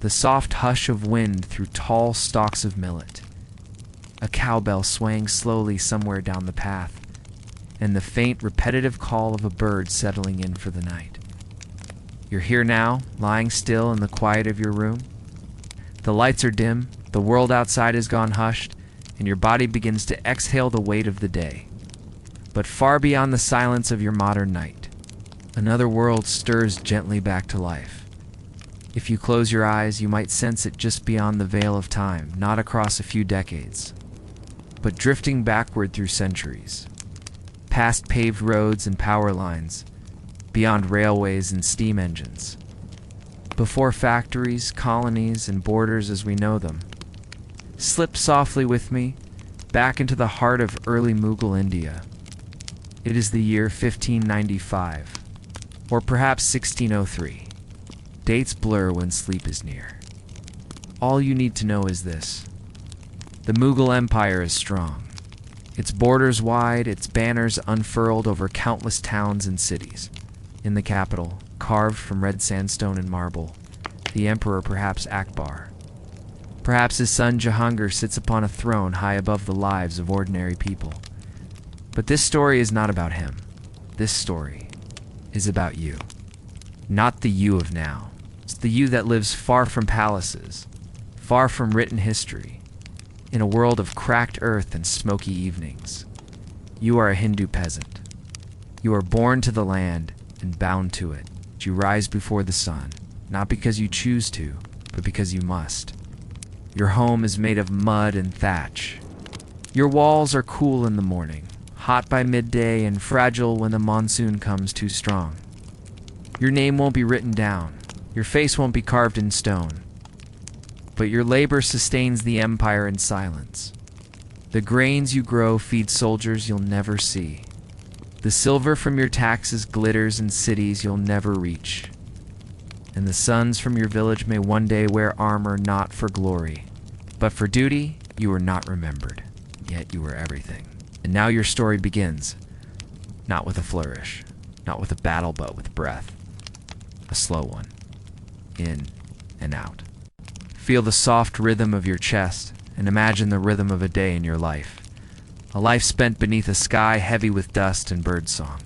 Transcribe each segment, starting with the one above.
the soft hush of wind through tall stalks of millet, a cowbell swaying slowly somewhere down the path, and the faint, repetitive call of a bird settling in for the night. You're here now, lying still in the quiet of your room. The lights are dim, the world outside has gone hushed, and your body begins to exhale the weight of the day. But far beyond the silence of your modern night, another world stirs gently back to life. If you close your eyes, you might sense it just beyond the veil of time, not across a few decades, but drifting backward through centuries, past paved roads and power lines, beyond railways and steam engines, before factories, colonies, and borders as we know them. Slip softly with me back into the heart of early Mughal India. It is the year 1595, or perhaps 1603. Dates blur when sleep is near. All you need to know is this: the Mughal Empire is strong. Its borders wide, its banners unfurled over countless towns and cities. In the capital, carved from red sandstone and marble, the emperor, perhaps Akbar. Perhaps his son Jahangir sits upon a throne high above the lives of ordinary people. But this story is not about him. This story is about you. Not the you of now. It's the you that lives far from palaces, far from written history, in a world of cracked earth and smoky evenings. You are a Hindu peasant. You are born to the land and bound to it. You rise before the sun, not because you choose to, but because you must. Your home is made of mud and thatch. Your walls are cool in the morning, hot by midday, and fragile when the monsoon comes too strong. Your name won't be written down. Your face won't be carved in stone. But your labor sustains the empire in silence. The grains you grow feed soldiers you'll never see. The silver from your taxes glitters in cities you'll never reach. And the sons from your village may one day wear armor not for glory, but for duty. You are not remembered, yet you were everything. And now your story begins, not with a flourish, not with a battle, but with breath. A slow one, in and out. Feel the soft rhythm of your chest, and imagine the rhythm of a day in your life. A life spent beneath a sky heavy with dust and birdsong.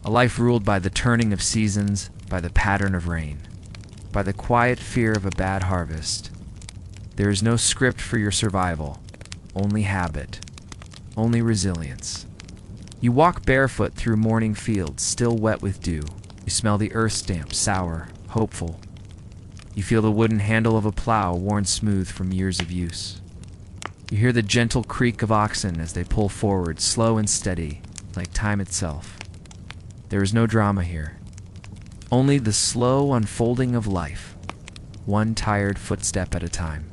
A life ruled by the turning of seasons, by the pattern of rain, by the quiet fear of a bad harvest. There is no script for your survival, only habit, only resilience. You walk barefoot through morning fields, still wet with dew. You smell the earth damp, sour, hopeful. You feel the wooden handle of a plow worn smooth from years of use. You hear the gentle creak of oxen as they pull forward, slow and steady, like time itself. There is no drama here, only the slow unfolding of life, one tired footstep at a time.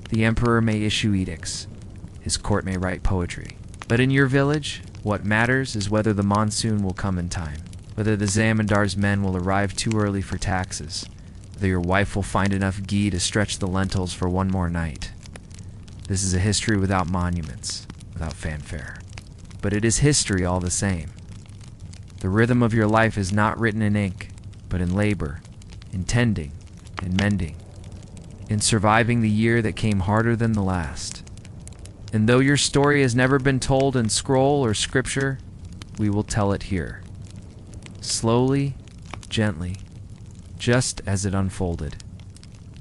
The emperor may issue edicts, his court may write poetry, but in your village, what matters is whether the monsoon will come in time, whether the zamindar's men will arrive too early for taxes, whether your wife will find enough ghee to stretch the lentils for one more night. This is a history without monuments, without fanfare. But it is history all the same. The rhythm of your life is not written in ink, but in labor, in tending, in mending, in surviving the year that came harder than the last. And though your story has never been told in scroll or scripture, we will tell it here. Slowly, gently, just as it unfolded.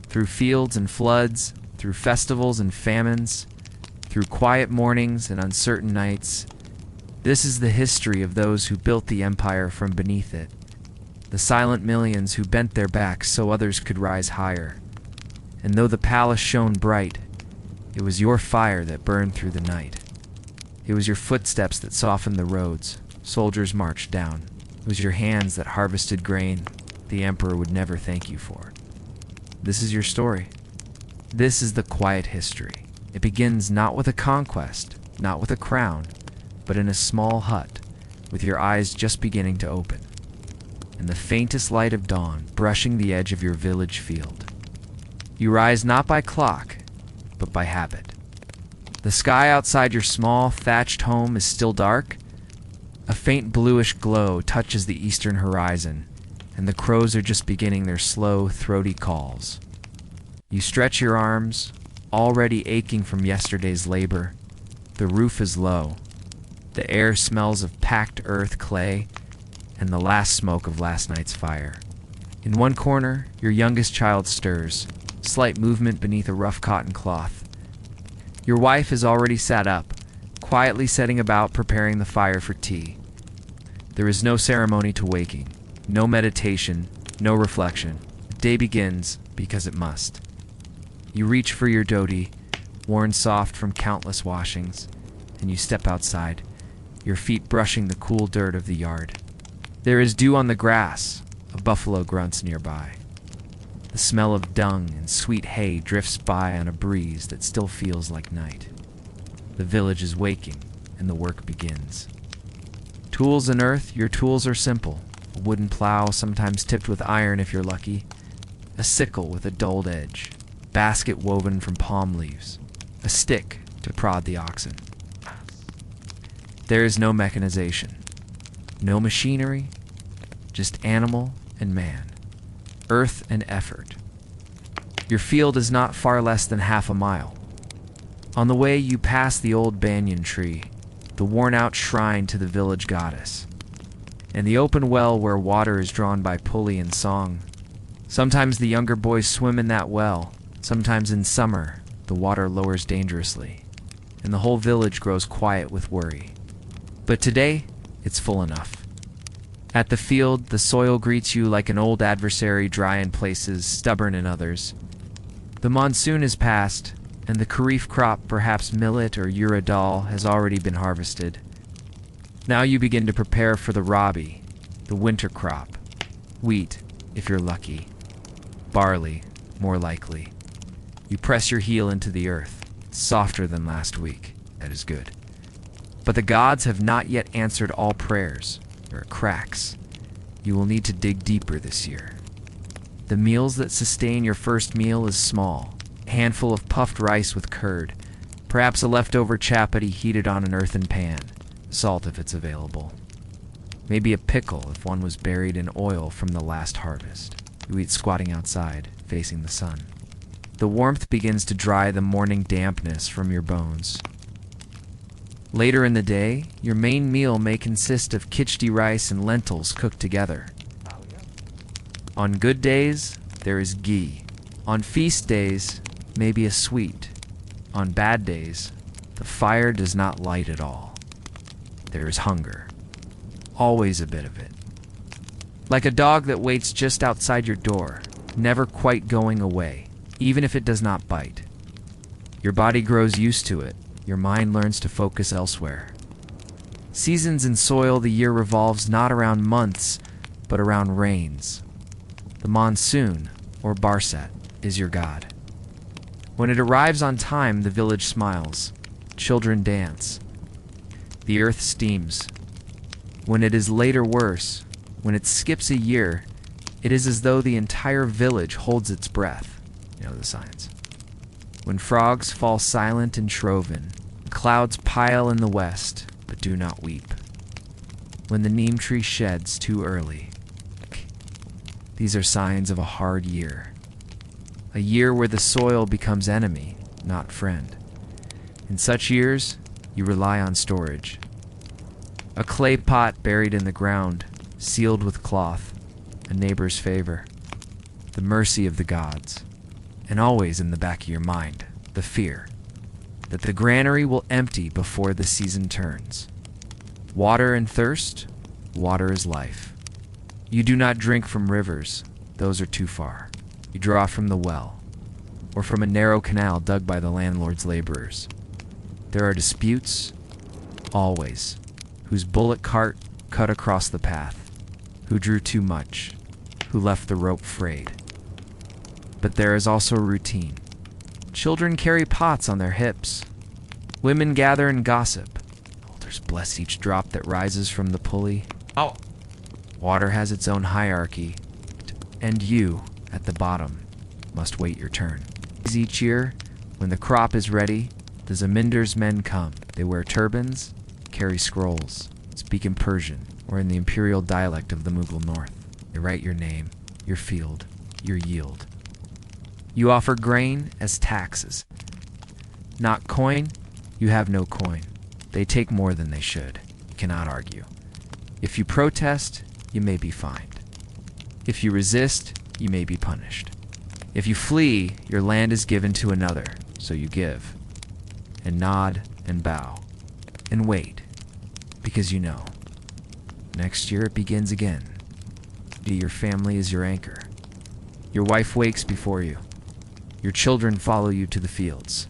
Through fields and floods, through festivals and famines, through quiet mornings and uncertain nights, this is the history of those who built the empire from beneath it, the silent millions who bent their backs so others could rise higher. And though the palace shone bright, it was your fire that burned through the night. It was your footsteps that softened the roads soldiers marched down. It was your hands that harvested grain the emperor would never thank you for. This is your story. This is the quiet history. It begins not with a conquest, not with a crown, but in a small hut, with your eyes just beginning to open, and the faintest light of dawn brushing the edge of your village field. You rise not by clock, but by habit. The sky outside your small, thatched home is still dark. A faint bluish glow touches the eastern horizon, and the crows are just beginning their slow, throaty calls. You stretch your arms, already aching from yesterday's labor. The roof is low. The air smells of packed earth, clay, and the last smoke of last night's fire. In one corner, your youngest child stirs, slight movement beneath a rough cotton cloth. Your wife is already sat up, quietly setting about preparing the fire for tea. There is no ceremony to waking, no meditation, no reflection. The day begins because it must. You reach for your dhoti, worn soft from countless washings, and you step outside, your feet brushing the cool dirt of the yard. There is dew on the grass, a buffalo grunts nearby. The smell of dung and sweet hay drifts by on a breeze that still feels like night. The village is waking, and the work begins. Tools and earth, your tools are simple. A wooden plow, sometimes tipped with iron if you're lucky. A sickle with a dulled edge. Basket woven from palm leaves. A stick to prod the oxen. There is no mechanization. No machinery. Just animal and man. Earth and effort. Your field is not far less than half a mile. On the way, you pass the old banyan tree, the worn-out shrine to the village goddess, and the open well where water is drawn by pulley and song. Sometimes the younger boys swim in that well. Sometimes in summer, the water lowers dangerously, and the whole village grows quiet with worry. But today, it's full enough. At the field, the soil greets you like an old adversary, dry in places, stubborn in others. The monsoon is past, and the kharif crop, perhaps millet or uradal, has already been harvested. Now you begin to prepare for the rabi, the winter crop. Wheat, if you're lucky. Barley, more likely. You press your heel into the earth. It's softer than last week. That is good. But the gods have not yet answered all prayers. There are cracks. You will need to dig deeper this year. The meals that sustain your first meal is small. A handful of puffed rice with curd, perhaps a leftover chapati heated on an earthen pan, salt if it's available. Maybe a pickle if one was buried in oil from the last harvest. You eat squatting outside, facing the sun. The warmth begins to dry the morning dampness from your bones. Later in the day, your main meal may consist of khichdi rice and lentils cooked together. On good days, there is ghee. On feast days, maybe a sweet. On bad days, the fire does not light at all. There is hunger. Always a bit of it. Like a dog that waits just outside your door, never quite going away, even if it does not bite. Your body grows used to it. Your mind learns to focus elsewhere. Seasons in soil, the year revolves not around months, but around rains. The monsoon, or Barsat, is your god. When it arrives on time, the village smiles. Children dance. The earth steams. When it is later worse, when it skips a year, it is as though the entire village holds its breath. You know the signs. When frogs fall silent in Shroven, clouds pile in the west, but do not weep. When the neem tree sheds too early. These are signs of a hard year. A year where the soil becomes enemy, not friend. In such years, you rely on storage. A clay pot buried in the ground, sealed with cloth, a neighbor's favor, the mercy of the gods, and always in the back of your mind, the fear that the granary will empty before the season turns. Water and thirst, water is life. You do not drink from rivers, those are too far. You draw from the well, or from a narrow canal dug by the landlord's laborers. There are disputes, always, whose bullock cart cut across the path, who drew too much, who left the rope frayed. But there is also routine. Children carry pots on their hips. Women gather and gossip. Elders bless each drop that rises from the pulley. Oh. Water has its own hierarchy, and you, at the bottom, must wait your turn. Each year, when the crop is ready, the Zamindar's men come. They wear turbans, carry scrolls, speak in Persian, or in the imperial dialect of the Mughal north. They write your name, your field, your yield. You offer grain as taxes. Not coin, you have no coin. They take more than they should. You cannot argue. If you protest, you may be fined. If you resist, you may be punished. If you flee, your land is given to another, so you give. And nod and bow. And wait, because you know. Next year it begins again. Your family is your anchor. Your wife wakes before you. Your children follow you to the fields.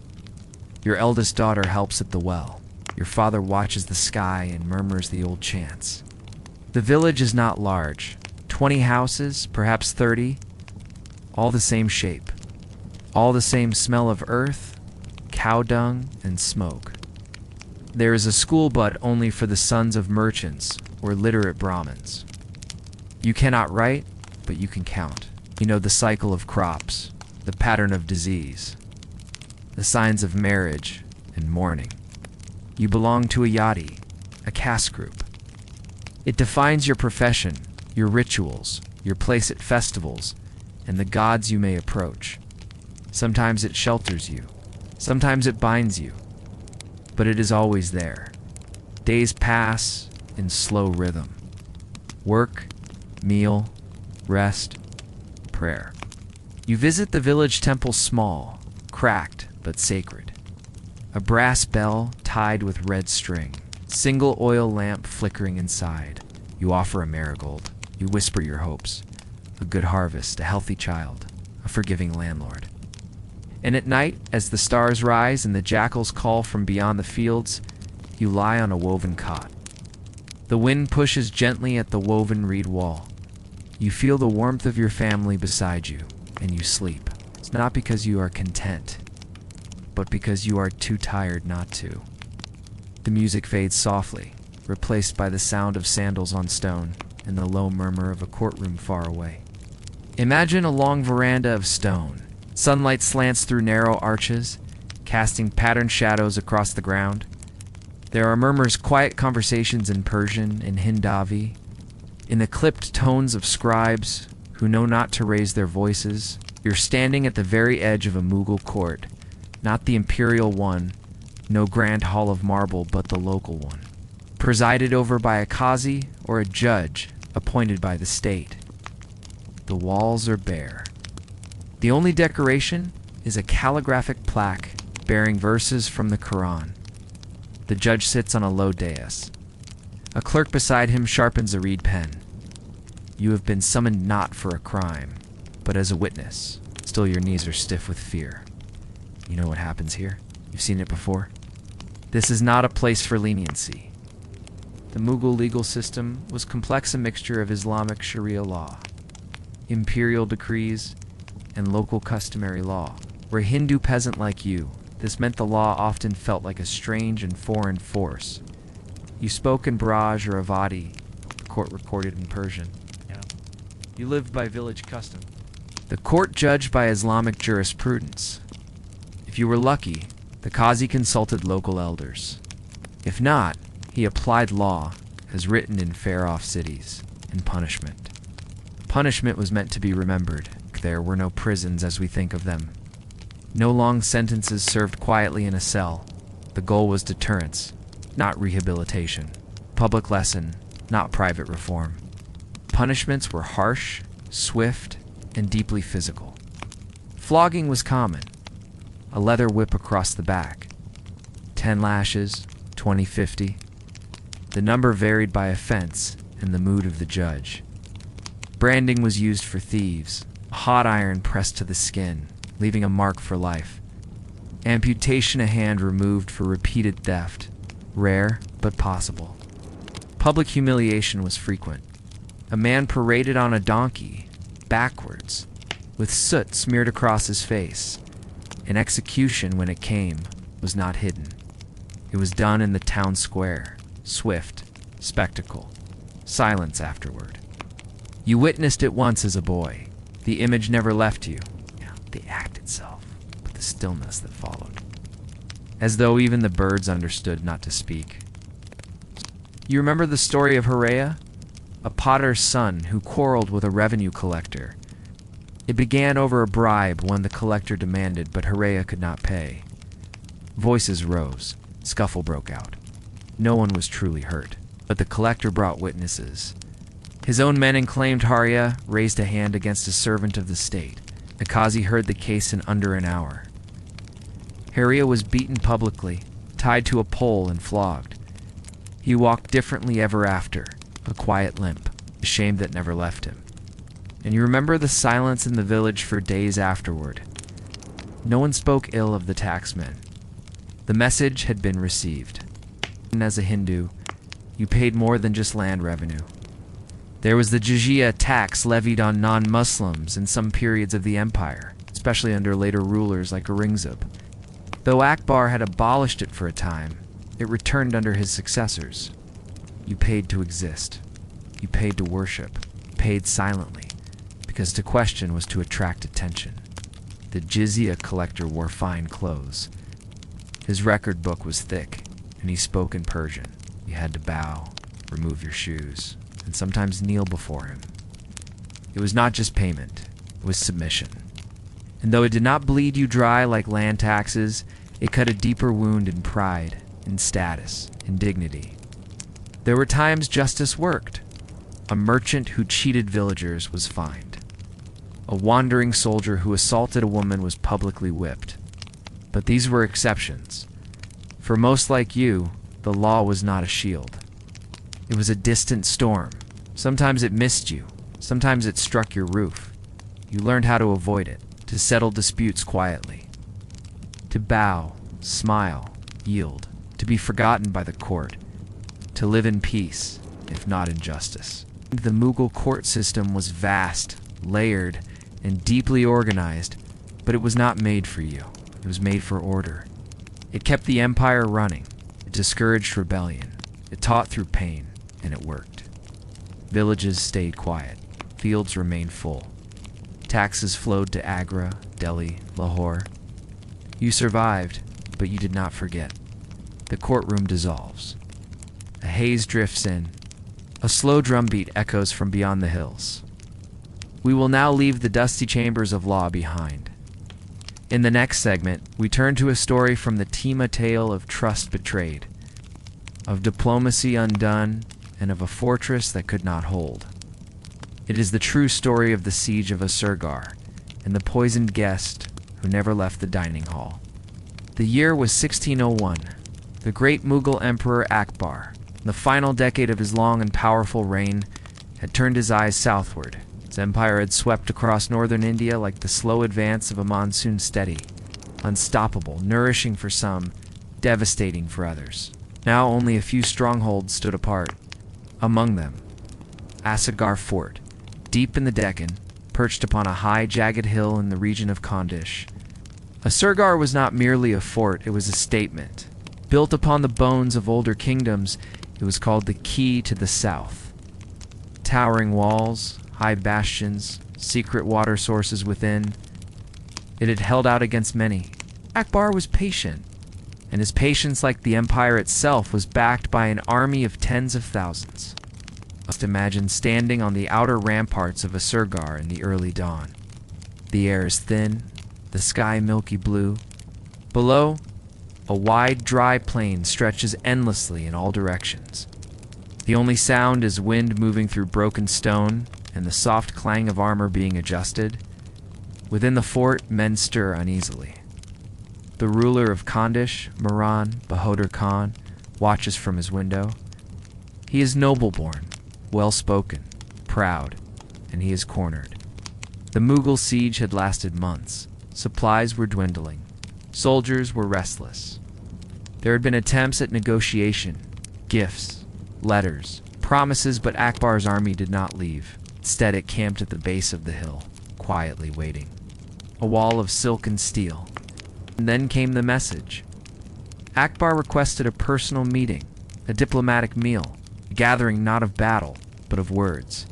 Your eldest daughter helps at the well. Your father watches the sky and murmurs the old chants. The village is not large. 20 houses, perhaps 30, all the same shape. All the same smell of earth, cow dung, and smoke. There is a school but only for the sons of merchants or literate Brahmins. You cannot write, but you can count. You know the cycle of crops, the pattern of disease, the signs of marriage and mourning. You belong to a yadi, a caste group. It defines your profession, your rituals, your place at festivals, and the gods you may approach. Sometimes it shelters you, sometimes it binds you, but it is always there. Days pass in slow rhythm. Work, meal, rest, prayer. You visit the village temple small, cracked, but sacred. A brass bell tied with red string, single oil lamp flickering inside. You offer a marigold. You whisper your hopes. A good harvest, a healthy child, a forgiving landlord. And at night, as the stars rise and the jackals call from beyond the fields, you lie on a woven cot. The wind pushes gently at the woven reed wall. You feel the warmth of your family beside you, and you sleep. It's not because you are content, but because you are too tired not to. The music fades softly, replaced by the sound of sandals on stone and the low murmur of a courtroom far away. Imagine a long veranda of stone. Sunlight slants through narrow arches, casting patterned shadows across the ground. There are murmurs, quiet conversations in Persian and Hindavi, in the clipped tones of scribes who know not to raise their voices. You're standing at the very edge of a Mughal court, not the imperial one, no grand hall of marble, but the local one, presided over by a qazi or a judge appointed by the state. The walls are bare. The only decoration is a calligraphic plaque bearing verses from the Quran. The judge sits on a low dais. A clerk beside him sharpens a reed pen. You have been summoned not for a crime, but as a witness. Still your knees are stiff with fear. You know what happens here? You've seen it before. This is not a place for leniency. The Mughal legal system was complex, a mixture of Islamic Sharia law, imperial decrees, and local customary law. For a Hindu peasant like you, this meant the law often felt like a strange and foreign force. You spoke in Braj or Awadhi, the court recorded in Persian. You lived by village custom. The court judged by Islamic jurisprudence. If you were lucky, the qazi consulted local elders. If not, he applied law as written in far-off cities, in punishment. Punishment was meant to be remembered. There were no prisons as we think of them. No long sentences served quietly in a cell. The goal was deterrence, not rehabilitation. Public lesson, not private reform. Punishments were harsh, swift, and deeply physical. Flogging was common. A leather whip across the back. 10 lashes, 20, 50. The number varied by offense and the mood of the judge. Branding was used for thieves. A hot iron pressed to the skin, leaving a mark for life. Amputation, a hand removed for repeated theft. Rare, but possible. Public humiliation was frequent. A man paraded on a donkey, backwards, with soot smeared across his face. An execution, when it came, was not hidden. It was done in the town square, swift, spectacle, silence afterward. You witnessed it once as a boy. The image never left you. The act itself, but the stillness that followed. As though even the birds understood not to speak. You remember the story of Horea? A potter's son who quarreled with a revenue collector. It began over a bribe, one the collector demanded, but Harea could not pay. Voices rose. Scuffle broke out. No one was truly hurt, but the collector brought witnesses. His own men claimed Harea raised a hand against a servant of the state. Akazi heard the case in under an hour. Harea was beaten publicly, tied to a pole and flogged. He walked differently ever after, a quiet limp, a shame that never left him. And you remember the silence in the village for days afterward. No one spoke ill of the taxmen. The message had been received. And as a Hindu, you paid more than just land revenue. There was the jizya tax levied on non-Muslims in some periods of the empire, especially under later rulers like Aurangzeb. Though Akbar had abolished it for a time, it returned under his successors. You paid to exist. You paid to worship. Paid silently, because to question was to attract attention. The jizya collector wore fine clothes. His record book was thick, and he spoke in Persian. You had to bow, remove your shoes, and sometimes kneel before him. It was not just payment, it was submission. And though it did not bleed you dry like land taxes, it cut a deeper wound in pride, in status, in dignity. There were times justice worked. A merchant who cheated villagers was fined. A wandering soldier who assaulted a woman was publicly whipped. But these were exceptions. For most like you, the law was not a shield. It was a distant storm. Sometimes it missed you. Sometimes it struck your roof. You learned how to avoid it, to settle disputes quietly. To bow, smile, yield, to be forgotten by the court, to live in peace, if not in justice. The Mughal court system was vast, layered, and deeply organized, but it was not made for you. It was made for order. It kept the empire running. It discouraged rebellion. It taught through pain, and it worked. Villages stayed quiet. Fields remained full. Taxes flowed to Agra, Delhi, Lahore. You survived, but you did not forget. The courtroom dissolves. A haze drifts in. A slow drumbeat echoes from beyond the hills. We will now leave the dusty chambers of law behind. In the next segment, we turn to a story from the Tima tale of trust betrayed, of diplomacy undone, and of a fortress that could not hold. It is the true story of the siege of Asurgar and the poisoned guest who never left the dining hall. The year was 1601. The great Mughal Emperor Akbar, in the final decade of his long and powerful reign, had turned his eyes southward. His empire had swept across northern India like the slow advance of a monsoon, steady, unstoppable, nourishing for some, devastating for others. Now only a few strongholds stood apart. Among them, Asagar Fort, deep in the Deccan, perched upon a high, jagged hill in the region of Khandish. Asurgar was not merely a fort, it was a statement. Built upon the bones of older kingdoms, it was called the Key to the South. Towering walls, high bastions, secret water sources within. It had held out against many. Akbar was patient, and his patience, like the empire itself, was backed by an army of tens of thousands. Just imagine standing on the outer ramparts of Asurgar in the early dawn. The air is thin, the sky milky blue. Below, a wide, dry plain stretches endlessly in all directions. The only sound is wind moving through broken stone and the soft clang of armor being adjusted. Within the fort, men stir uneasily. The ruler of Khandish, Miran Bahodur Khan, watches from his window. He is noble-born, well-spoken, proud, and he is cornered. The Mughal siege had lasted months. Supplies were dwindling. Soldiers were restless. There had been attempts at negotiation, gifts, letters, promises, but Akbar's army did not leave. Instead, it camped at the base of the hill, quietly waiting. A wall of silk and steel. And then came the message. Akbar requested a personal meeting, a diplomatic meal, a gathering not of battle, but of words.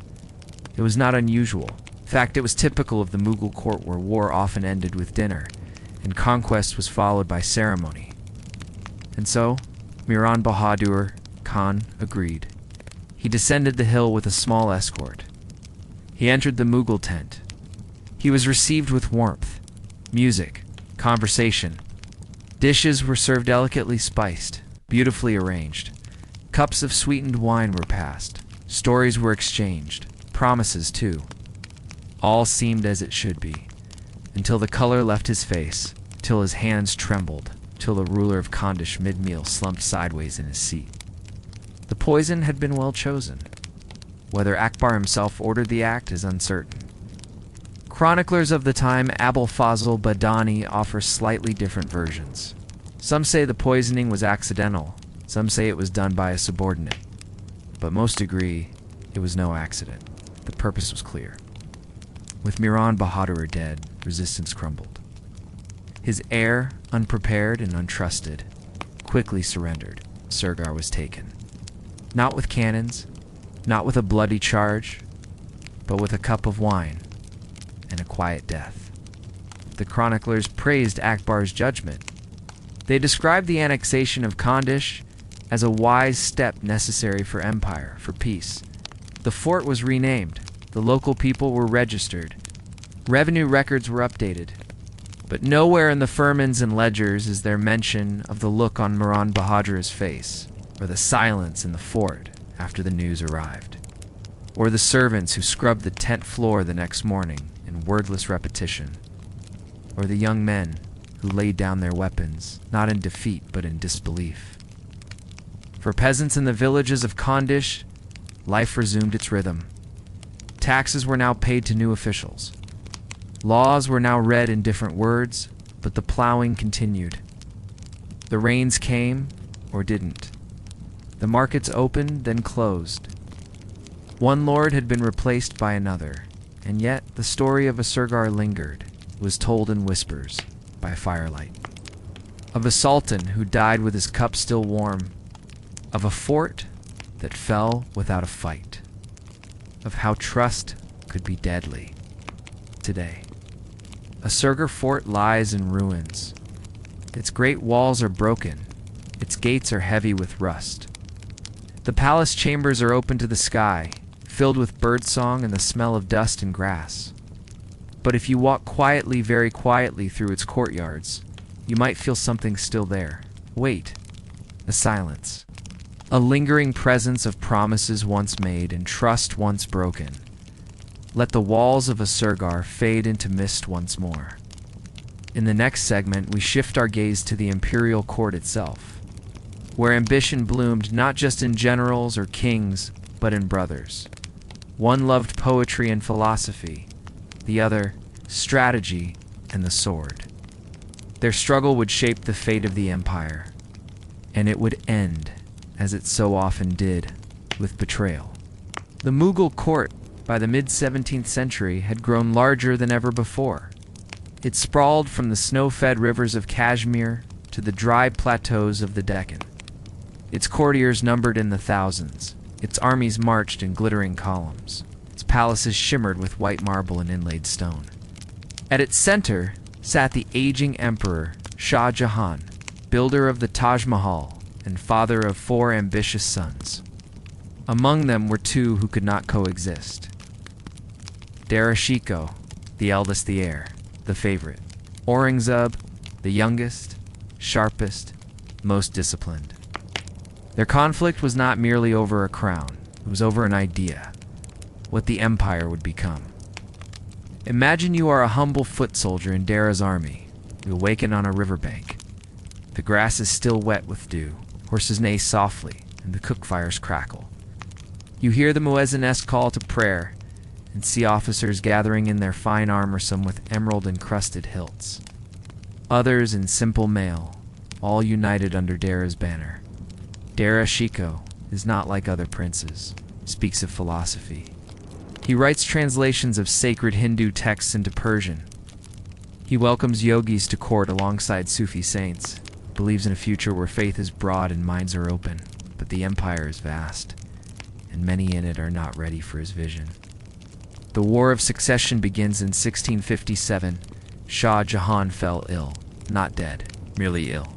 It was not unusual. In fact, it was typical of the Mughal court where war often ended with dinner, and conquest was followed by ceremony. And so, Miran Bahadur Khan agreed. He descended the hill with a small escort. He entered the Mughal tent. He was received with warmth, music, conversation. Dishes were served delicately spiced, beautifully arranged. Cups of sweetened wine were passed. Stories were exchanged. Promises, too. All seemed as it should be, until the color left his face, till his hands trembled, till the ruler of Khandish mid-meal slumped sideways in his seat. The poison had been well chosen. Whether Akbar himself ordered the act is uncertain. Chroniclers of the time, Abul Fazl Badani, offer slightly different versions. Some say the poisoning was accidental, some say it was done by a subordinate, but most agree it was no accident. The purpose was clear. With Miran Bahadur dead, resistance crumbled. His heir, unprepared and untrusted, quickly surrendered. Surgar was taken. Not with cannons, not with a bloody charge, but with a cup of wine and a quiet death. The chroniclers praised Akbar's judgment. They described the annexation of Khandish as a wise step necessary for empire, for peace. The fort was renamed. The local people were registered. Revenue records were updated. But nowhere in the firmans and ledgers is there mention of the look on Miran Bahadur's face, or the silence in the fort after the news arrived, or the servants who scrubbed the tent floor the next morning in wordless repetition, or the young men who laid down their weapons, not in defeat but in disbelief. For peasants in the villages of Khandish, life resumed its rhythm. Taxes were now paid to new officials. Laws were now read in different words, but the plowing continued. The rains came, or didn't. The markets opened, then closed. One lord had been replaced by another, and yet the story of a Surgar lingered, was told in whispers, by firelight. Of a sultan who died with his cup still warm, of a fort that fell without a fight, of how trust could be deadly. Today, a Surgar fort lies in ruins. Its great walls are broken, its gates are heavy with rust. The palace chambers are open to the sky, filled with birdsong and the smell of dust and grass. But if you walk quietly, very quietly through its courtyards, you might feel something still there. Wait. A silence. A lingering presence of promises once made and trust once broken. Let the walls of a Surgar fade into mist once more. In the next segment, we shift our gaze to the imperial court itself, where ambition bloomed not just in generals or kings, but in brothers. One loved poetry and philosophy, the other, strategy and the sword. Their struggle would shape the fate of the empire, and it would end, as it so often did, with betrayal. The Mughal court, by the mid-17th century, had grown larger than ever before. It sprawled from the snow-fed rivers of Kashmir to the dry plateaus of the Deccan. Its courtiers numbered in the thousands. Its armies marched in glittering columns. Its palaces shimmered with white marble and inlaid stone. At its center sat the aging emperor, Shah Jahan, builder of the Taj Mahal and father of 4 ambitious sons. Among them were 2 who could not coexist. Dara Shikoh, the eldest, the heir, the favorite. Aurangzeb, the youngest, sharpest, most disciplined. Their conflict was not merely over a crown, it was over an idea, what the empire would become. Imagine you are a humble foot soldier in Dara's army. You awaken on a riverbank. The grass is still wet with dew, horses neigh softly, and the cook fires crackle. You hear the muezzin-esque call to prayer, and see officers gathering in their fine armor, some with emerald-encrusted hilts. Others in simple mail, all united under Dara's banner. Dara Shikoh is not like other princes, speaks of philosophy. He writes translations of sacred Hindu texts into Persian. He welcomes yogis to court alongside Sufi saints, believes in a future where faith is broad and minds are open, but the empire is vast, and many in it are not ready for his vision. The War of Succession begins in 1657. Shah Jahan fell ill, not dead, merely ill.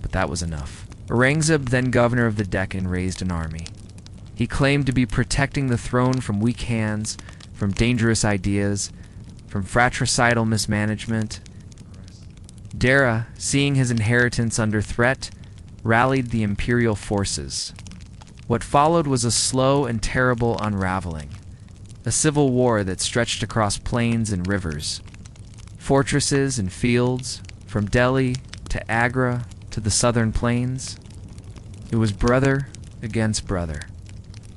But that was enough. Aurangzeb, then governor of the Deccan, raised an army. He claimed to be protecting the throne from weak hands, from dangerous ideas, from fratricidal mismanagement. Dara, seeing his inheritance under threat, rallied the imperial forces. What followed was a slow and terrible unraveling, a civil war that stretched across plains and rivers, fortresses and fields, from Delhi to Agra to the southern plains. It was brother against brother.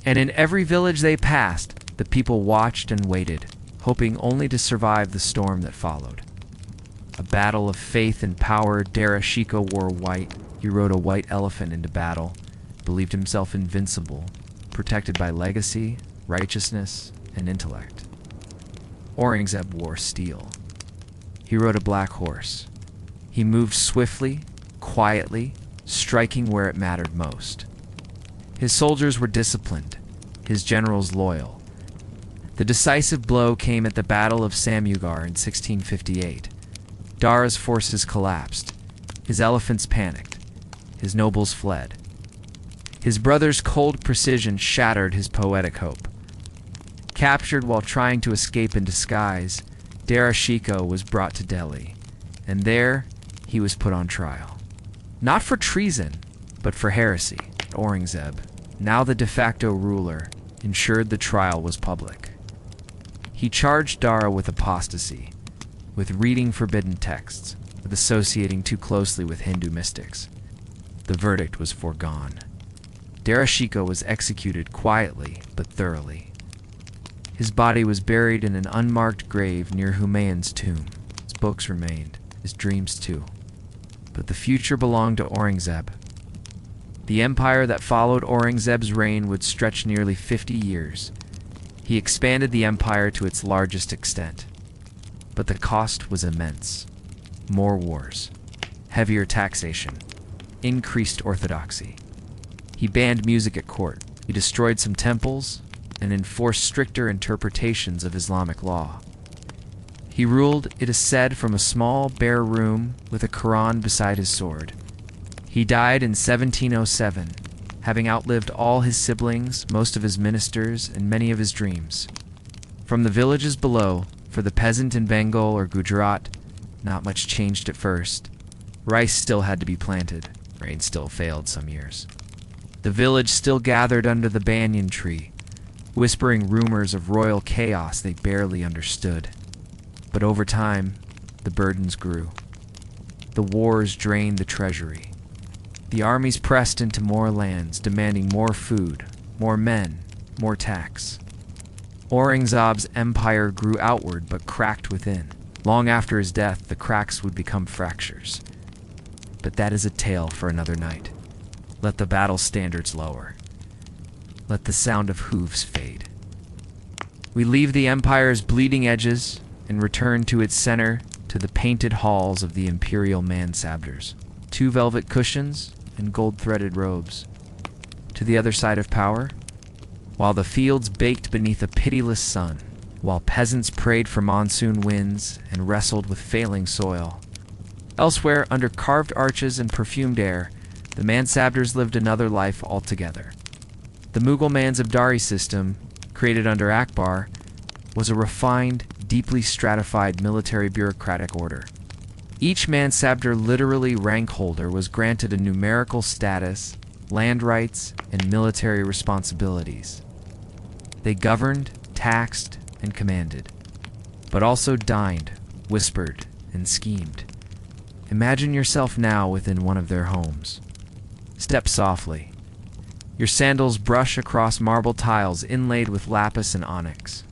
And in every village they passed, the people watched and waited, hoping only to survive the storm that followed. A battle of faith and power. Dara Shikoh wore white. He rode a white elephant into battle, believed himself invincible, protected by legacy, righteousness, and intellect. Aurangzeb wore steel. He rode a black horse. He moved swiftly, quietly, striking where it mattered most. His soldiers were disciplined, his generals loyal. The decisive blow came at the Battle of Samyugar in 1658. Dara's forces collapsed. His elephants panicked. His nobles fled. His brother's cold precision shattered his poetic hope. Captured while trying to escape in disguise, Dara Shikoh was brought to Delhi, and there he was put on trial. Not for treason, but for heresy. Aurangzeb, now the de facto ruler, ensured the trial was public. He charged Dara with apostasy, with reading forbidden texts, with associating too closely with Hindu mystics. The verdict was foregone. Dara Shikoh was executed quietly but thoroughly. His body was buried in an unmarked grave near Humayun's tomb. His books remained, his dreams too. But the future belonged to Aurangzeb. The empire that followed Aurangzeb's reign would stretch nearly 50 years. He expanded the empire to its largest extent. But the cost was immense. More wars, heavier taxation, increased orthodoxy. He banned music at court. He destroyed some temples and enforced stricter interpretations of Islamic law. He ruled, it is said, from a small, bare room with a Quran beside his sword. He died in 1707, having outlived all his siblings, most of his ministers, and many of his dreams. From the villages below, for the peasant in Bengal or Gujarat, not much changed at first. Rice still had to be planted. Rain still failed some years. The village still gathered under the banyan tree, whispering rumors of royal chaos they barely understood. But over time, the burdens grew. The wars drained the treasury. The armies pressed into more lands, demanding more food, more men, more tax. Aurangzeb's empire grew outward but cracked within. Long after his death, the cracks would become fractures. But that is a tale for another night. Let the battle standards lower. Let the sound of hooves fade. We leave the empire's bleeding edges and return to its center, to the painted halls of the imperial mansabdars. 2 velvet cushions and gold-threaded robes. To the other side of power, while the fields baked beneath a pitiless sun, while peasants prayed for monsoon winds and wrestled with failing soil. Elsewhere, under carved arches and perfumed air, the mansabdars lived another life altogether. The Mughal mansabdari system, created under Akbar, was a refined, deeply stratified military bureaucratic order. Each mansabdar, literally rank holder, was granted a numerical status, land rights, and military responsibilities. They governed, taxed, and commanded, but also dined, whispered, and schemed. Imagine yourself now within one of their homes. Step softly. Your sandals brush across marble tiles inlaid with lapis and onyx.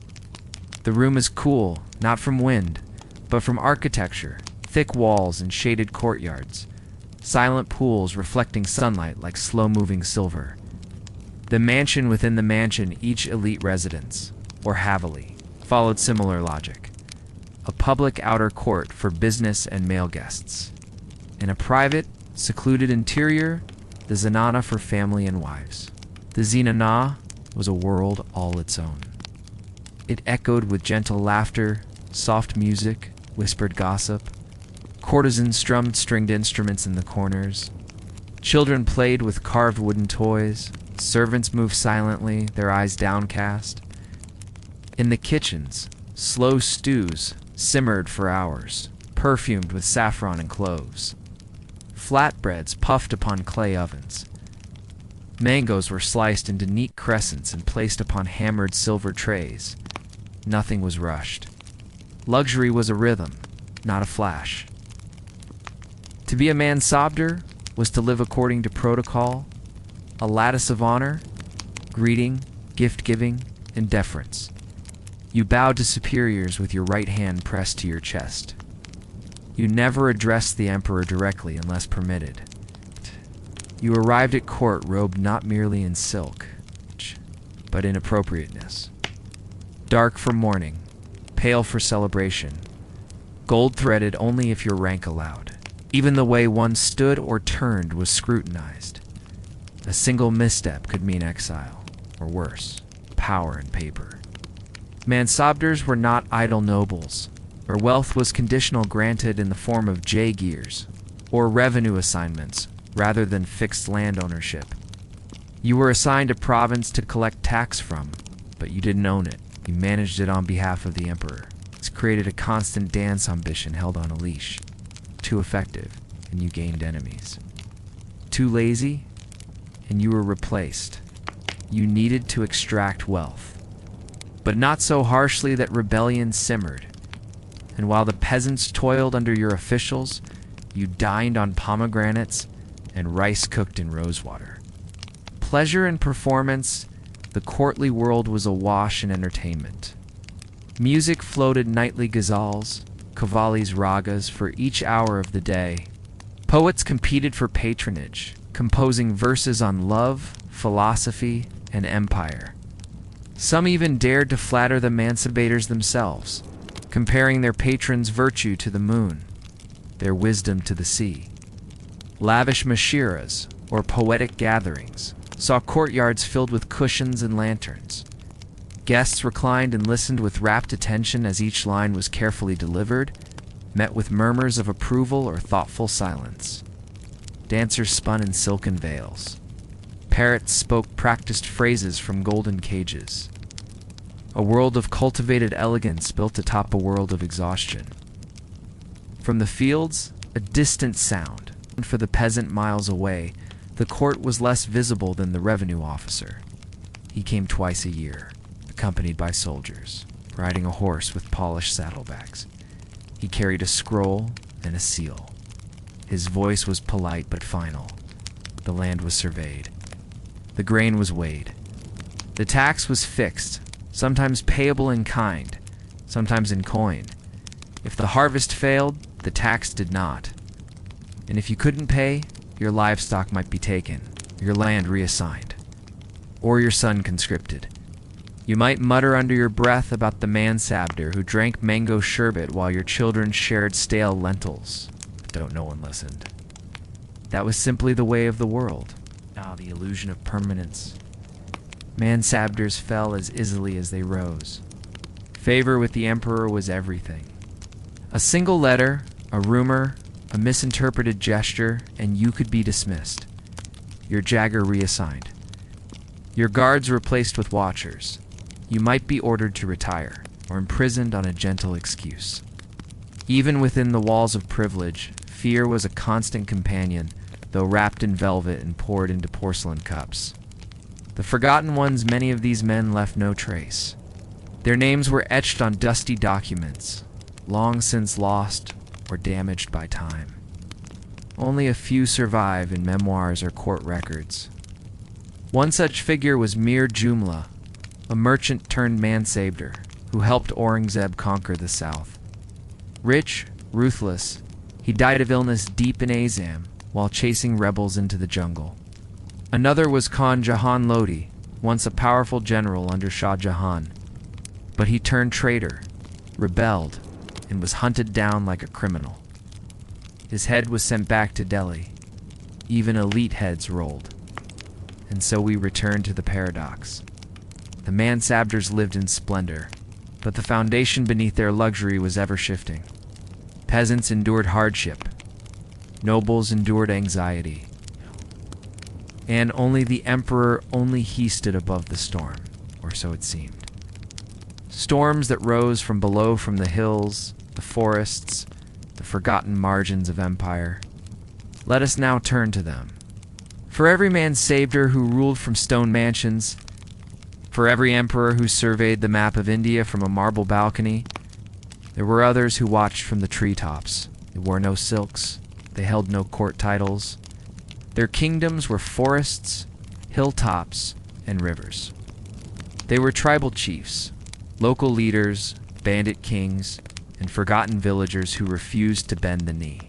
The room is cool, not from wind, but from architecture, thick walls and shaded courtyards, silent pools reflecting sunlight like slow-moving silver. The mansion within the mansion, each elite residence, or haveli, followed similar logic. A public outer court for business and male guests. In a private, secluded interior, the zenana for family and wives. The zenana was a world all its own. It echoed with gentle laughter, soft music, whispered gossip. Courtesans strummed stringed instruments in the corners. Children played with carved wooden toys. Servants moved silently, their eyes downcast. In the kitchens, slow stews, simmered for hours, perfumed with saffron and cloves. Flatbreads puffed upon clay ovens. Mangoes were sliced into neat crescents and placed upon hammered silver trays. Nothing was rushed. Luxury was a rhythm, not a flash. To be a mansabdar was to live according to protocol, a lattice of honor, greeting, gift-giving, and deference. You bowed to superiors with your right hand pressed to your chest. You never addressed the emperor directly unless permitted. You arrived at court robed not merely in silk, but in appropriateness. Dark for mourning, pale for celebration, gold-threaded only if your rank allowed. Even the way one stood or turned was scrutinized. A single misstep could mean exile, or worse, power and paper. Mansabdars were not idle nobles, or wealth was conditional granted in the form of jagirs, or revenue assignments, rather than fixed land ownership. You were assigned a province to collect tax from, but you didn't own it. You managed it on behalf of the emperor. It's created a constant dance ambition held on a leash. Too effective, and you gained enemies. Too lazy, and you were replaced. You needed to extract wealth, but not so harshly that rebellion simmered. And while the peasants toiled under your officials, you dined on pomegranates and rice cooked in rosewater. Pleasure and performance, the courtly world was awash in entertainment. Music floated nightly ghazals, Qawwali's ragas for each hour of the day. Poets competed for patronage, composing verses on love, philosophy, and empire. Some even dared to flatter the mansabdars themselves, comparing their patron's virtue to the moon, their wisdom to the sea. Lavish mashiras, or poetic gatherings, saw courtyards filled with cushions and lanterns. Guests reclined and listened with rapt attention as each line was carefully delivered, met with murmurs of approval or thoughtful silence. Dancers spun in silken veils. Parrots spoke practiced phrases from golden cages. A world of cultivated elegance built atop a world of exhaustion. From the fields, a distant sound, and for the peasant miles away, the court was less visible than the revenue officer. He came twice a year, accompanied by soldiers, riding a horse with polished saddlebags. He carried a scroll and a seal. His voice was polite but final. The land was surveyed. The grain was weighed. The tax was fixed, sometimes payable in kind, sometimes in coin. If the harvest failed, the tax did not. And if you couldn't pay, your livestock might be taken, your land reassigned, or your son conscripted. You might mutter under your breath about the mansabdar who drank mango sherbet while your children shared stale lentils. But no one listened. That was simply the way of the world. The illusion of permanence. Mansabdars fell as easily as they rose. Favor with the emperor was everything. A single letter, a rumor, a misinterpreted gesture, and you could be dismissed. Your jagger reassigned. Your guards replaced with watchers. You might be ordered to retire, or imprisoned on a gentle excuse. Even within the walls of privilege, fear was a constant companion, though wrapped in velvet and poured into porcelain cups. The forgotten ones, many of these men left no trace. Their names were etched on dusty documents, long since lost or damaged by time. Only a few survive in memoirs or court records. One such figure was Mir Jumla, a merchant turned mansabdar who helped Aurangzeb conquer the south. Rich, ruthless, he died of illness deep in Azam while chasing rebels into the jungle. Another was Khan Jahan Lodi, once a powerful general under Shah Jahan. But he turned traitor, rebelled, and was hunted down like a criminal. His head was sent back to Delhi. Even elite heads rolled. And so we return to the paradox. The mansabdars lived in splendor, but the foundation beneath their luxury was ever shifting. Peasants endured hardship. Nobles endured anxiety. And only the emperor, only he stood above the storm, or so it seemed. Storms that rose from below from the hills, the forests, the forgotten margins of empire. Let us now turn to them. For every man saved her who ruled from stone mansions, for every emperor who surveyed the map of India from a marble balcony, there were others who watched from the treetops. They wore no silks, they held no court titles. Their kingdoms were forests, hilltops, and rivers. They were tribal chiefs, local leaders, bandit kings, and forgotten villagers who refused to bend the knee.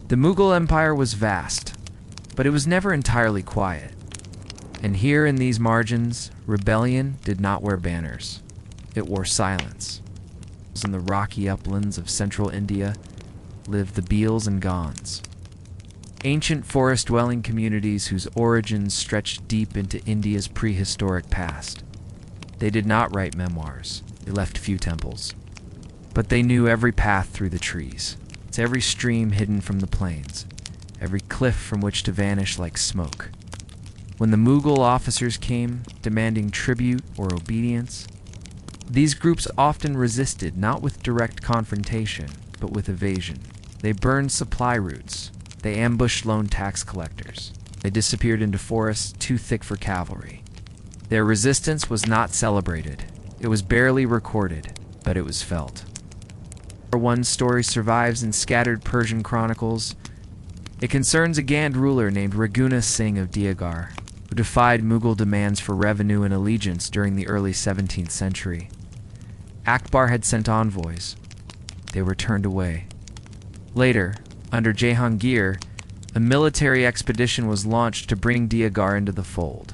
The Mughal Empire was vast, but it was never entirely quiet. And here in these margins, rebellion did not wear banners. It wore silence. In the rocky uplands of central India lived the Bhils and Gonds, ancient forest-dwelling communities whose origins stretched deep into India's prehistoric past. They did not write memoirs. They left few temples. But they knew every path through the trees. It's every stream hidden from the plains, every cliff from which to vanish like smoke. When the Mughal officers came, demanding tribute or obedience, these groups often resisted, not with direct confrontation, but with evasion. They burned supply routes. They ambushed lone tax collectors. They disappeared into forests too thick for cavalry. Their resistance was not celebrated. It was barely recorded, but it was felt. One story survives in scattered Persian chronicles. It concerns a Gand ruler named Raghuna Singh of Diagar, who defied Mughal demands for revenue and allegiance during the early 17th century. Akbar had sent envoys. They were turned away. Later, under Jahangir, a military expedition was launched to bring Diagar into the fold.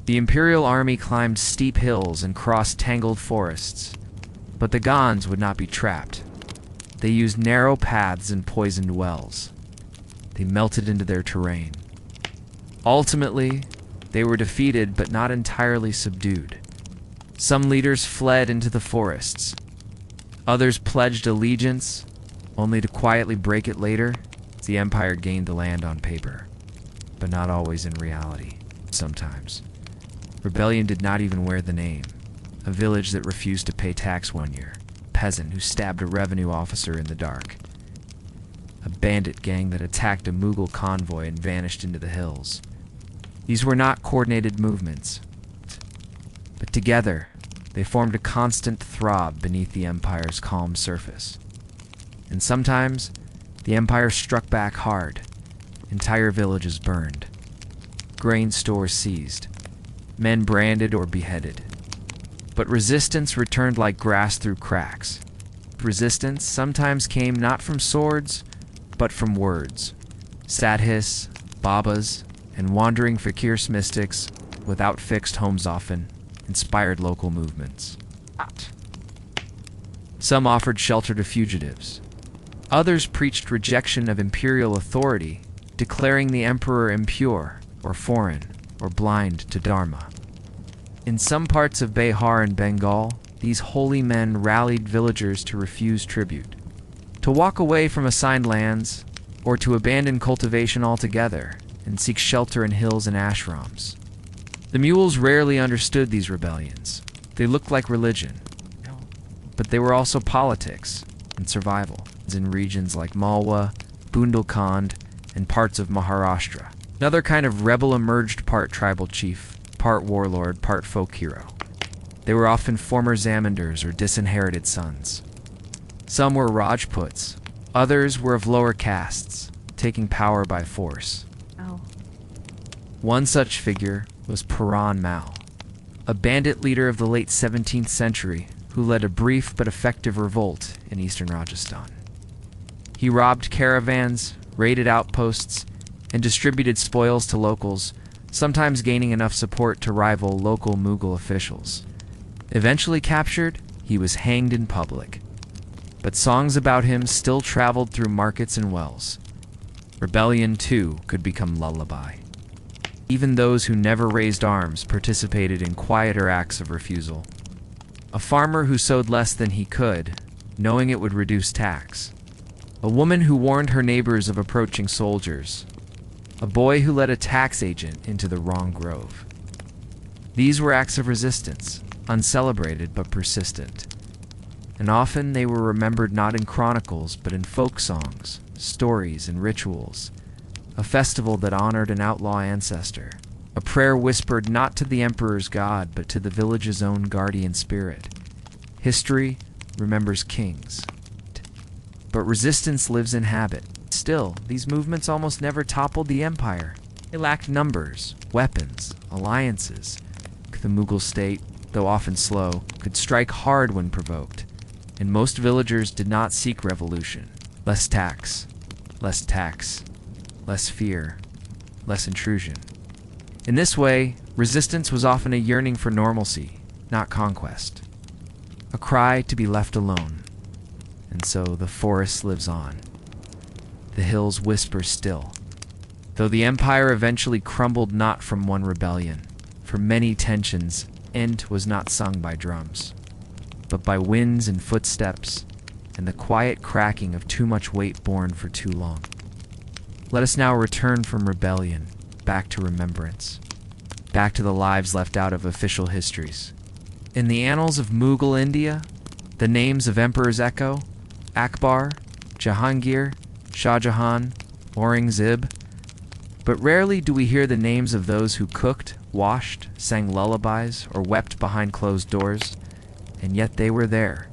The imperial army climbed steep hills and crossed tangled forests, but the Gonds would not be trapped. They used narrow paths and poisoned wells. They melted into their terrain. Ultimately, they were defeated but not entirely subdued. Some leaders fled into the forests. Others pledged allegiance, only to quietly break it later as the empire gained the land on paper, but not always in reality. Sometimes. Rebellion did not even wear the name. A village that refused to pay tax one year. A peasant who stabbed a revenue officer in the dark. A bandit gang that attacked a Mughal convoy and vanished into the hills. These were not coordinated movements, but together they formed a constant throb beneath the empire's calm surface. And sometimes the empire struck back hard. Entire villages burned. Grain stores seized. Men branded or beheaded. But resistance returned like grass through cracks. Resistance sometimes came not from swords, but from words. Sadhis, babas, and wandering fakirs mystics, without fixed homes often, inspired local movements. Some offered shelter to fugitives. Others preached rejection of imperial authority, declaring the emperor impure, or foreign, or blind to Dharma. In some parts of Bihar and Bengal, these holy men rallied villagers to refuse tribute, to walk away from assigned lands, or to abandon cultivation altogether and seek shelter in hills and ashrams. The mules rarely understood these rebellions. They looked like religion, but they were also politics and survival. In regions like Malwa, Bundelkhand, and parts of Maharashtra. Another kind of rebel emerged, part tribal chief, part warlord, part folk hero. They were often former Zamindars or disinherited sons. Some were Rajputs, others were of lower castes, taking power by force. One such figure was Puran Mal, a bandit leader of the late 17th century who led a brief but effective revolt in eastern Rajasthan. He robbed caravans, raided outposts, and distributed spoils to locals, sometimes gaining enough support to rival local Mughal officials. Eventually captured, he was hanged in public. But songs about him still traveled through markets and wells. Rebellion, too, could become lullaby. Even those who never raised arms participated in quieter acts of refusal. A farmer who sowed less than he could, knowing it would reduce tax. A woman who warned her neighbors of approaching soldiers. A boy who led a tax agent into the wrong grove. These were acts of resistance, uncelebrated but persistent. and often they were remembered not in chronicles but in folk songs, stories, and rituals. A festival that honored an outlaw ancestor. A prayer whispered not to the emperor's god but to the village's own guardian spirit. History remembers kings. But resistance lives in habit. Still, these movements almost never toppled the empire. They lacked numbers, weapons, alliances. The Mughal state, though often slow, could strike hard when provoked, and most villagers did not seek revolution. Less tax, less fear, less intrusion. In this way, resistance was often a yearning for normalcy, not conquest. A cry to be left alone. And so the forest lives on. The hills whisper still. Though the empire eventually crumbled not from one rebellion, for many tensions, end was not sung by drums, but by winds and footsteps, and the quiet cracking of too much weight borne for too long. Let us now return from rebellion, back to remembrance, back to the lives left out of official histories. In the annals of Mughal India, the names of emperors echo: Akbar, Jahangir, Shah Jahan, Aurangzeb, but rarely do we hear the names of those who cooked, washed, sang lullabies, or wept behind closed doors, and yet they were there.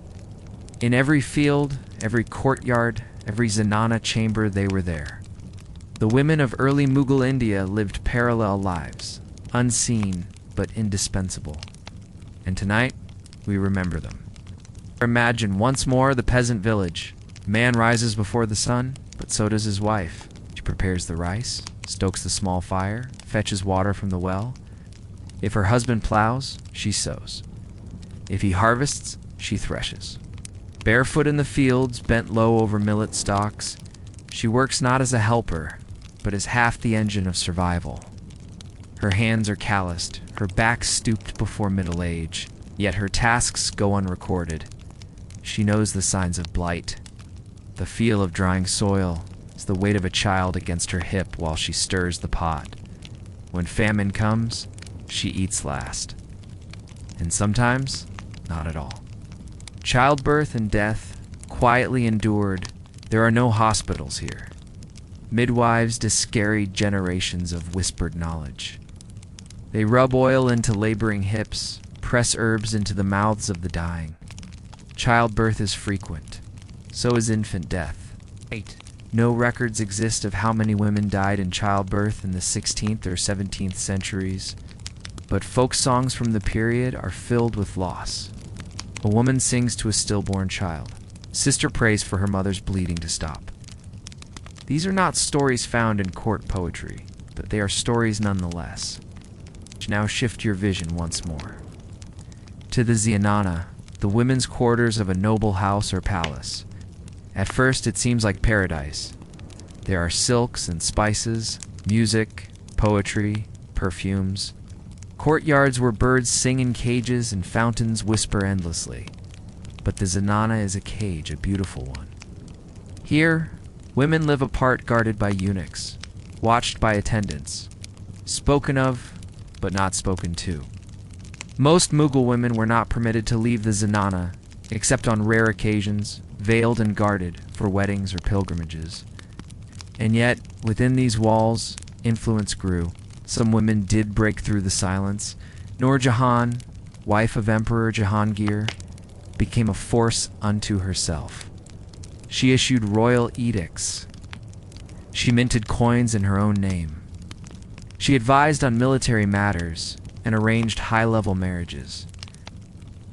In every field, every courtyard, every zenana chamber, they were there. The women of early Mughal India lived parallel lives, unseen but indispensable. And tonight, we remember them. Imagine once more the peasant village. Man rises before the sun, but so does his wife. She prepares the rice, stokes the small fire, fetches water from the well. If her husband plows, she sows. If he harvests, she threshes. Barefoot in the fields, bent low over millet stalks, she works not as a helper, but as half the engine of survival. Her hands are calloused, her back stooped before middle age, yet her tasks go unrecorded. She knows the signs of blight. The feel of drying soil is the weight of a child against her hip while she stirs the pot. When famine comes, she eats last. And sometimes, not at all. Childbirth and death, quietly endured, there are no hospitals here. Midwives discarried generations of whispered knowledge. They rub oil into laboring hips, press herbs into the mouths of the dying. Childbirth is frequent. So is infant death. 8. No records exist of how many women died in childbirth in the 16th or 17th centuries, but folk songs from the period are filled with loss. A woman sings to a stillborn child. Sister prays for her mother's bleeding to stop. These are not stories found in court poetry, but they are stories nonetheless. Now shift your vision once more. To the Zenana, the women's quarters of a noble house or palace. At first it seems like paradise. There are silks and spices, music, poetry, perfumes. Courtyards where birds sing in cages and fountains whisper endlessly. But the Zenana is a cage, a beautiful one. Here, women live apart, guarded by eunuchs, watched by attendants, spoken of, but not spoken to. Most Mughal women were not permitted to leave the Zenana, except on rare occasions, veiled and guarded for weddings or pilgrimages. And yet, within these walls, influence grew. Some women did break through the silence. Nur Jahan, wife of Emperor Jahangir, became a force unto herself. She issued royal edicts. She minted coins in her own name. She advised on military matters and arranged high-level marriages.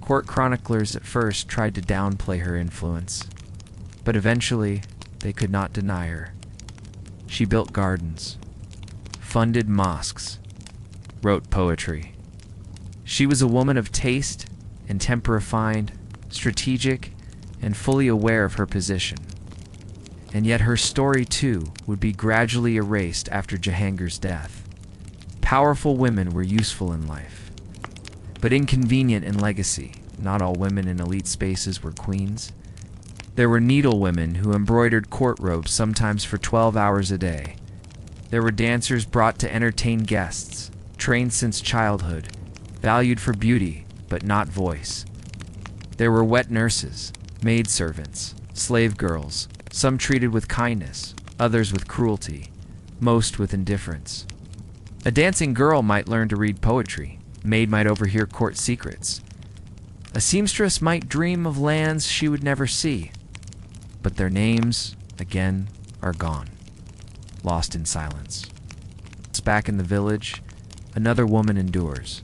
Court chroniclers at first tried to downplay her influence, but eventually they could not deny her. She built gardens, funded mosques, wrote poetry. She was a woman of taste and temper refined, strategic, and fully aware of her position. And yet her story, too, would be gradually erased after Jahangir's death. Powerful women were useful in life, but inconvenient in legacy. Not all women in elite spaces were queens. There were needlewomen who embroidered court robes sometimes for 12 hours a day. There were dancers brought to entertain guests, trained since childhood, valued for beauty, but not voice. There were wet nurses, maidservants, slave girls, some treated with kindness, others with cruelty, most with indifference. A dancing girl might learn to read poetry, a maid might overhear court secrets. A seamstress might dream of lands she would never see, but their names, again, are gone, lost in silence. Back in the village, another woman endures.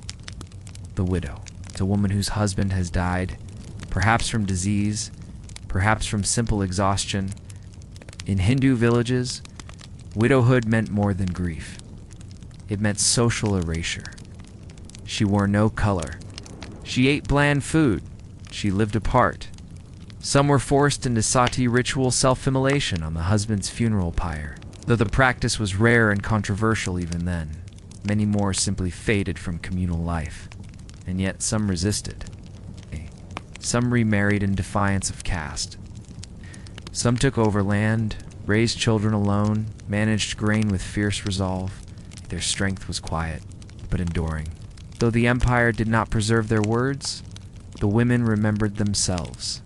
The widow, the woman whose husband has died, perhaps from disease, perhaps from simple exhaustion. In Hindu villages, widowhood meant more than grief. It meant social erasure. She wore no color. She ate bland food. She lived apart. Some were forced into sati ritual self-immolation on the husband's funeral pyre. Though the practice was rare and controversial even then, many more simply faded from communal life, and yet some resisted. Some remarried in defiance of caste. Some took over land, raised children alone, managed grain with fierce resolve. Their strength was quiet, but enduring. Though the empire did not preserve their words, the women remembered themselves.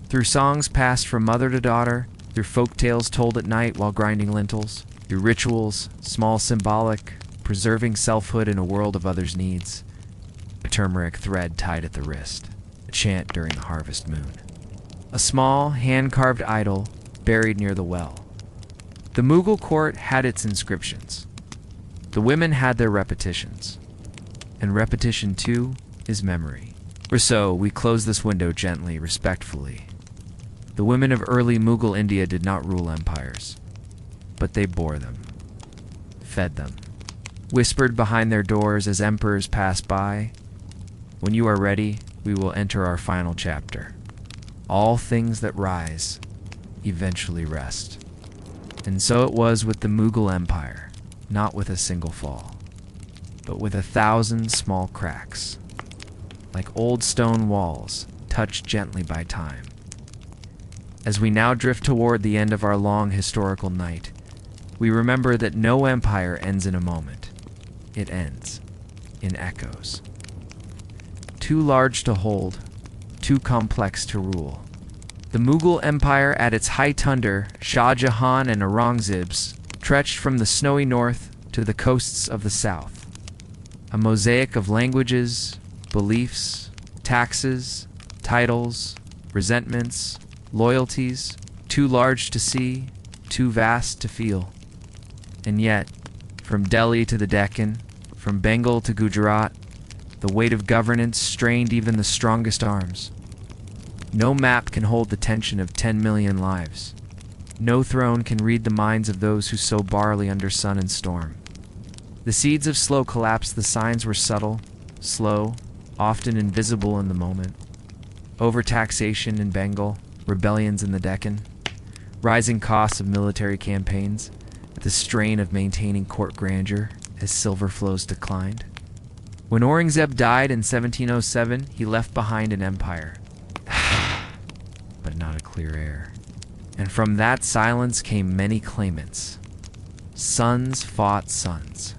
Through songs passed from mother to daughter, through folk tales told at night while grinding lentils, through rituals, small symbolic, preserving selfhood in a world of others' needs, a turmeric thread tied at the wrist, a chant during the harvest moon, a small, hand-carved idol buried near the well. The Mughal court had its inscriptions. The women had their repetitions. And repetition, too, is memory. Rousseau, we close this window gently, respectfully. The women of early Mughal India did not rule empires, but they bore them, fed them, whispered behind their doors as emperors passed by, "When you are ready, we will enter our final chapter. All things that rise eventually rest." And so it was with the Mughal Empire, not with a single fall, but with 1,000 small cracks, like old stone walls touched gently by time. As we now drift toward the end of our long historical night, we remember that no empire ends in a moment. It ends in echoes. Too large to hold, too complex to rule. The Mughal Empire at its height under Shah Jahan and Aurangzeb's stretched from the snowy north to the coasts of the south. A mosaic of languages, beliefs, taxes, titles, resentments, loyalties, too large to see, too vast to feel. And yet, from Delhi to the Deccan, from Bengal to Gujarat, the weight of governance strained even the strongest arms. No map can hold the tension of 10 million lives. No throne can read the minds of those who sow barley under sun and storm. The seeds of slow collapse, the signs were subtle, slow, often invisible in the moment. Overtaxation in Bengal, rebellions in the Deccan, rising costs of military campaigns, the strain of maintaining court grandeur as silver flows declined. When Aurangzeb died in 1707, he left behind an empire, but not a clear heir. And from that silence came many claimants. Sons fought sons.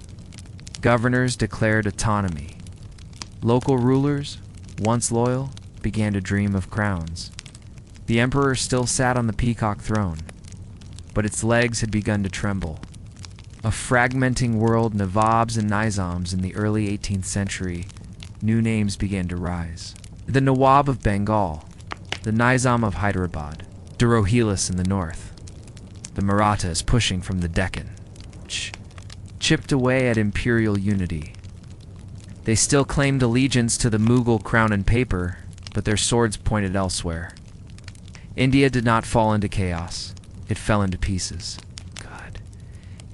Governors declared autonomy. Local rulers, once loyal, began to dream of crowns. The emperor still sat on the peacock throne, but its legs had begun to tremble. A fragmenting world, Nawabs and Nizams in the early 18th century, new names began to rise. The Nawab of Bengal, the Nizam of Hyderabad, de Rohillas in the north, the Marathas pushing from the Deccan, chipped away at imperial unity. They still claimed allegiance to the Mughal crown and paper, but their swords pointed elsewhere. India did not fall into chaos. It fell into pieces. God.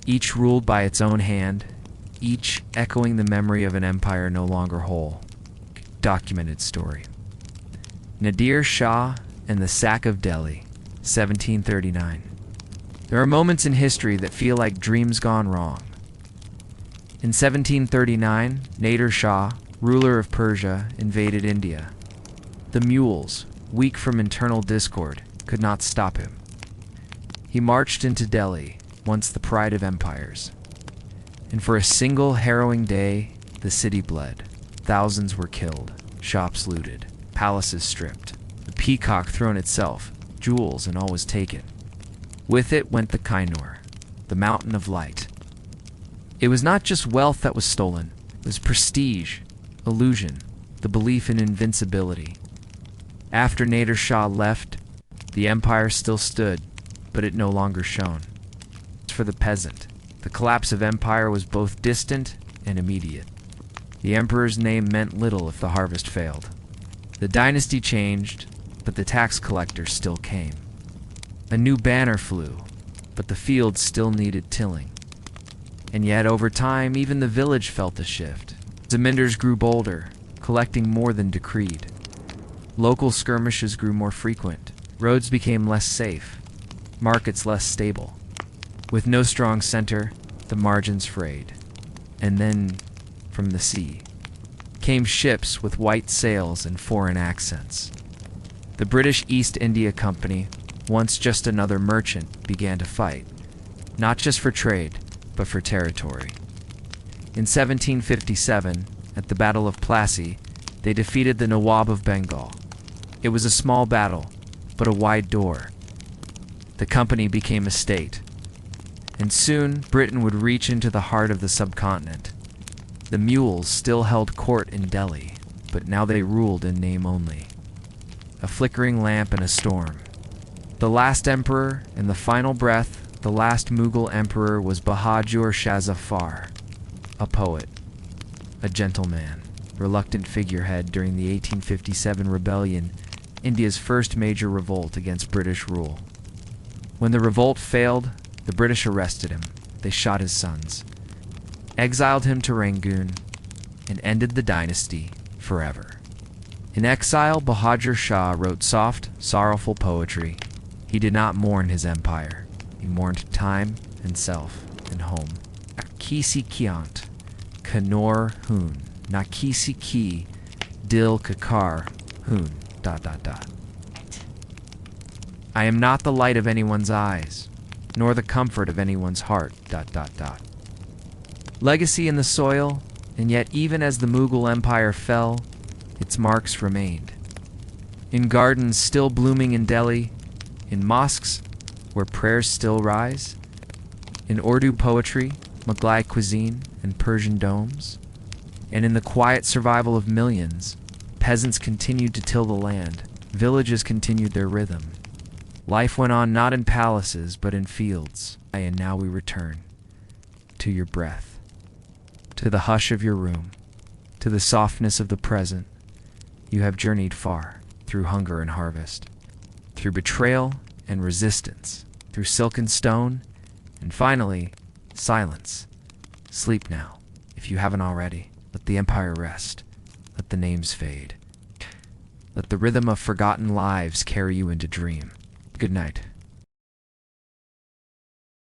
Each ruled by its own hand, each echoing the memory of an empire no longer whole. Documented story. Nadir Shah and the Sack of Delhi, 1739. There are moments in history that feel like dreams gone wrong. In 1739, Nadir Shah, ruler of Persia, invaded India. The mules, weak from internal discord, could not stop him. He marched into Delhi, once the pride of empires. And for a single harrowing day, the city bled. Thousands were killed, shops looted, palaces stripped. the peacock throne itself, jewels and all was taken. With it went the Kainur, the mountain of light. It was not just wealth that was stolen, it was prestige, illusion, the belief in invincibility. After Nader Shah left, the empire still stood, but it no longer shone. For the peasant, the collapse of empire was both distant and immediate. The emperor's name meant little if the harvest failed. The dynasty changed, but the tax collector still came. A new banner flew, but the fields still needed tilling. And yet, over time, even the village felt the shift. Zamindars grew bolder, collecting more than decreed. Local skirmishes grew more frequent. Roads became less safe, markets less stable. With no strong center, the margins frayed. And then, from the sea, came ships with white sails and foreign accents. The British East India Company, once just another merchant, began to fight, not just for trade, but for territory. In 1757, at the Battle of Plassey, they defeated the Nawab of Bengal. It was a small battle, but a wide door. The company became a state, and soon Britain would reach into the heart of the subcontinent. The mules still held court in Delhi, but now they ruled in name only. A flickering lamp in a storm. The last emperor, and the final breath, the last Mughal emperor was Bahadur Shah Zafar, a poet, a gentleman, reluctant figurehead during the 1857 rebellion, India's first major revolt against British rule. When the revolt failed, the British arrested him. They shot his sons, exiled him to Rangoon, and ended the dynasty forever. In exile, Bahadur Shah wrote soft, sorrowful poetry. He did not mourn his empire. He mourned time and self and home. Akisi kiant, kanor hun, nakisi ki, dil kakar hun, ... I am not the light of anyone's eyes, nor the comfort of anyone's heart, ... Legacy in the soil, and yet even as the Mughal Empire fell, its marks remained. In gardens still blooming in Delhi, in mosques where prayers still rise, in Urdu poetry, Mughlai cuisine, and Persian domes, and in the quiet survival of millions, peasants continued to till the land, villages continued their rhythm. Life went on not in palaces, but in fields, and now we return to your breath, to the hush of your room, to the softness of the present. You have journeyed far, through hunger and harvest, through betrayal and resistance, through silken stone, and finally, silence. Sleep now, if you haven't already. Let the empire rest. Let the names fade. Let the rhythm of forgotten lives carry you into dream. Good night.